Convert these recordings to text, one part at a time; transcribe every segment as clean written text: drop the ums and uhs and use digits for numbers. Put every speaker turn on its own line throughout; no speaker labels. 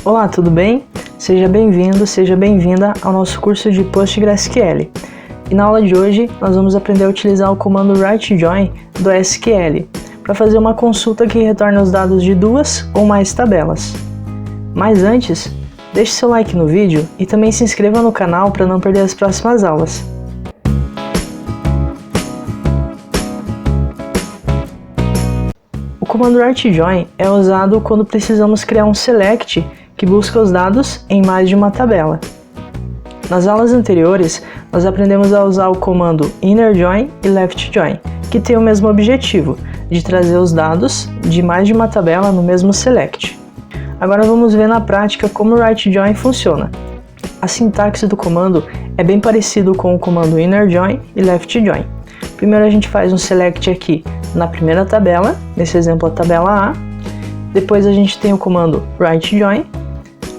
Olá, tudo bem? Seja bem-vindo, seja bem-vinda ao nosso curso de PostgreSQL. E na aula de hoje nós vamos aprender a utilizar o comando write_join do SQL para fazer uma consulta que retorna os dados de duas ou mais tabelas. Mas antes, deixe seu like no vídeo e também se inscreva no canal para não perder as próximas aulas. O comando write_join é usado quando precisamos criar um select que busca os dados em mais de uma tabela. Nas aulas anteriores, nós aprendemos a usar o comando innerJoin e leftJoin, que tem o mesmo objetivo, de trazer os dados de mais de uma tabela no mesmo select. Agora vamos ver na prática como o write_join funciona. A sintaxe do comando é bem parecido com o comando innerJoin e leftJoin. Primeiro a gente faz um select aqui na primeira tabela, nesse exemplo a tabela A. Depois a gente tem o comando write_join.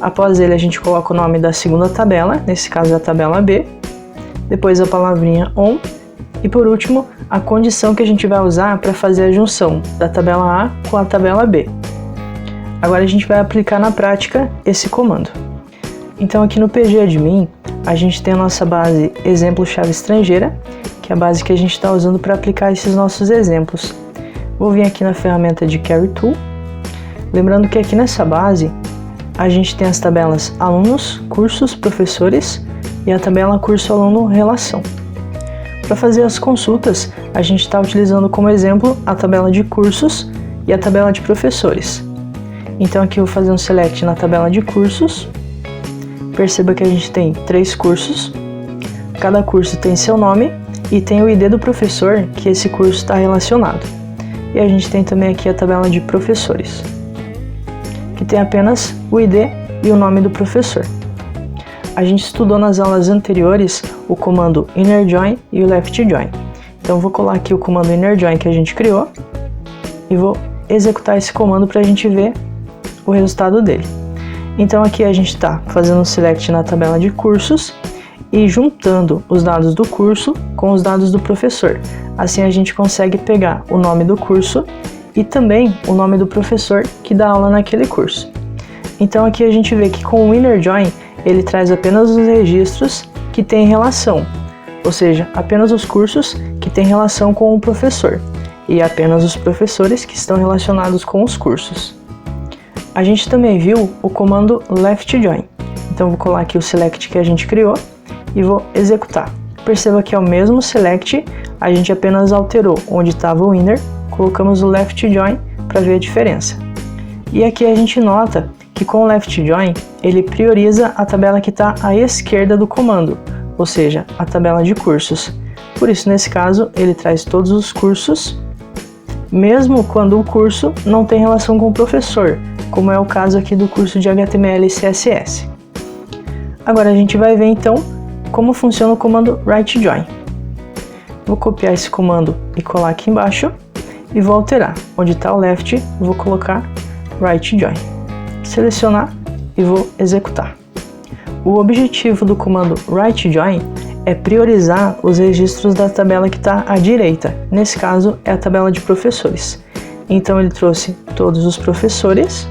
Após ele a gente coloca o nome da segunda tabela, nesse caso a tabela B. Depois a palavrinha on. E por último, a condição que a gente vai usar para fazer a junção da tabela A com a tabela B. Agora a gente vai aplicar na prática esse comando. Então aqui no PGAdmin, a gente tem a nossa base exemplo-chave estrangeira, que é a base que a gente está usando para aplicar esses nossos exemplos. Vou vir aqui na ferramenta de Query Tool. Lembrando que aqui nessa base, a gente tem as tabelas alunos, cursos, professores e a tabela curso-aluno relação. Para fazer as consultas, a gente está utilizando como exemplo a tabela de cursos e a tabela de professores. Então aqui eu vou fazer um select na tabela de cursos. Perceba que a gente tem 3 cursos. Cada curso tem seu nome e tem o ID do professor que esse curso está relacionado. E a gente tem também aqui a tabela de professores, que tem apenas o ID e o nome do professor. A gente estudou nas aulas anteriores o comando innerJoin e o leftJoin. Então eu vou colar aqui o comando innerJoin que a gente criou e vou executar esse comando para a gente ver o resultado dele. Então aqui a gente está fazendo um select na tabela de cursos e juntando os dados do curso com os dados do professor. Assim a gente consegue pegar o nome do curso e também o nome do professor que dá aula naquele curso. Então aqui a gente vê que com o innerJoin ele traz apenas os registros que têm relação, ou seja, apenas os cursos que têm relação com o professor e apenas os professores que estão relacionados com os cursos. A gente também viu o comando leftJoin. Então vou colar aqui o select que a gente criou e vou executar. Perceba que é o mesmo select, a gente apenas alterou onde estava o inner, colocamos o leftJoin para ver a diferença. E aqui a gente nota que com o leftJoin ele prioriza a tabela que está à esquerda do comando, ou seja, a tabela de cursos. Por isso, nesse caso, ele traz todos os cursos, mesmo quando o curso não tem relação com o professor, como é o caso aqui do curso de HTML e CSS. Agora a gente vai ver então como funciona o comando write_join. Vou copiar esse comando e colar aqui embaixo e vou alterar. Onde está o left, vou colocar write_join. Selecionar e vou executar. O objetivo do comando write_join é priorizar os registros da tabela que está à direita. Nesse caso é a tabela de professores. Então ele trouxe todos os professores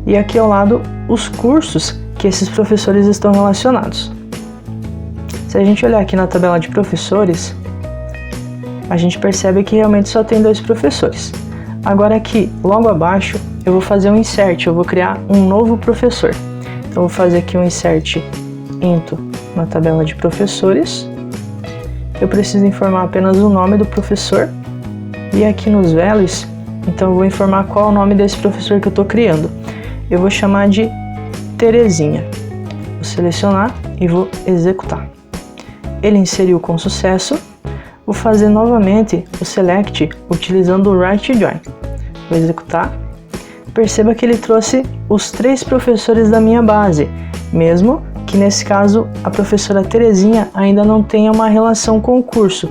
e aqui ao lado os cursos que esses professores estão relacionados. Se a gente olhar aqui na tabela de professores, a gente percebe que realmente só tem 2 professores. Agora aqui, logo abaixo, eu vou fazer um insert, eu vou criar um novo professor. Então eu vou fazer aqui um insert into na tabela de professores. Eu preciso informar apenas o nome do professor. E aqui nos values, então eu vou informar qual é o nome desse professor que eu estou criando. Eu vou chamar de Terezinha. Vou selecionar e vou executar. Ele inseriu com sucesso. Vou fazer novamente o select utilizando o write_join. Vou executar. Perceba que ele trouxe os 3 professores da minha base, mesmo que nesse caso a professora Terezinha ainda não tenha uma relação com o curso.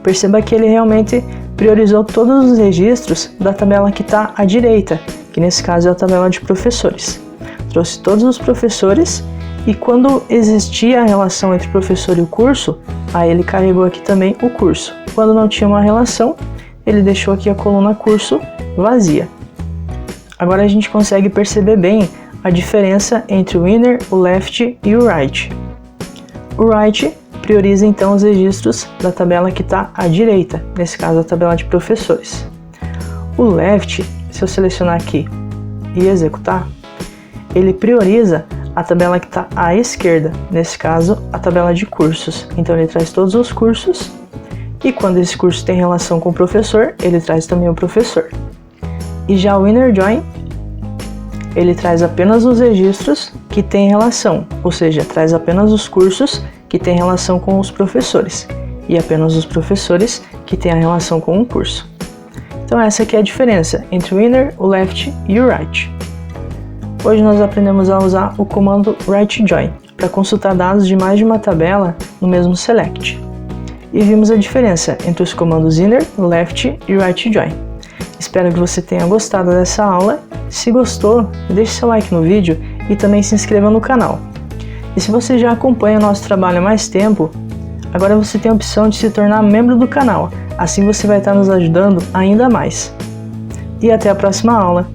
Perceba que ele realmente priorizou todos os registros da tabela que está à direita, que nesse caso é a tabela de professores. Trouxe todos os professores e quando existia a relação entre o professor e o curso, aí ele carregou aqui também o curso. Quando não tinha uma relação, ele deixou aqui a coluna curso vazia. Agora a gente consegue perceber bem a diferença entre o inner, o left e o right. O right prioriza então os registros da tabela que está à direita, nesse caso a tabela de professores. O left, se eu selecionar aqui e executar, ele prioriza a tabela que está à esquerda, nesse caso a tabela de cursos. Então ele traz todos os cursos e quando esse curso tem relação com o professor, ele traz também o professor. E já o inner join, ele traz apenas os registros que têm relação, ou seja, traz apenas os cursos que têm relação com os professores e apenas os professores que têm a relação com o curso. Então essa aqui é a diferença entre o inner, o left e o right. Hoje nós aprendemos a usar o comando right join para consultar dados de mais de uma tabela no mesmo select. E vimos a diferença entre os comandos inner, left e right join. Espero que você tenha gostado dessa aula. Se gostou, deixe seu like no vídeo e também se inscreva no canal. E se você já acompanha o nosso trabalho há mais tempo, agora você tem a opção de se tornar membro do canal. Assim você vai estar nos ajudando ainda mais. E até a próxima aula!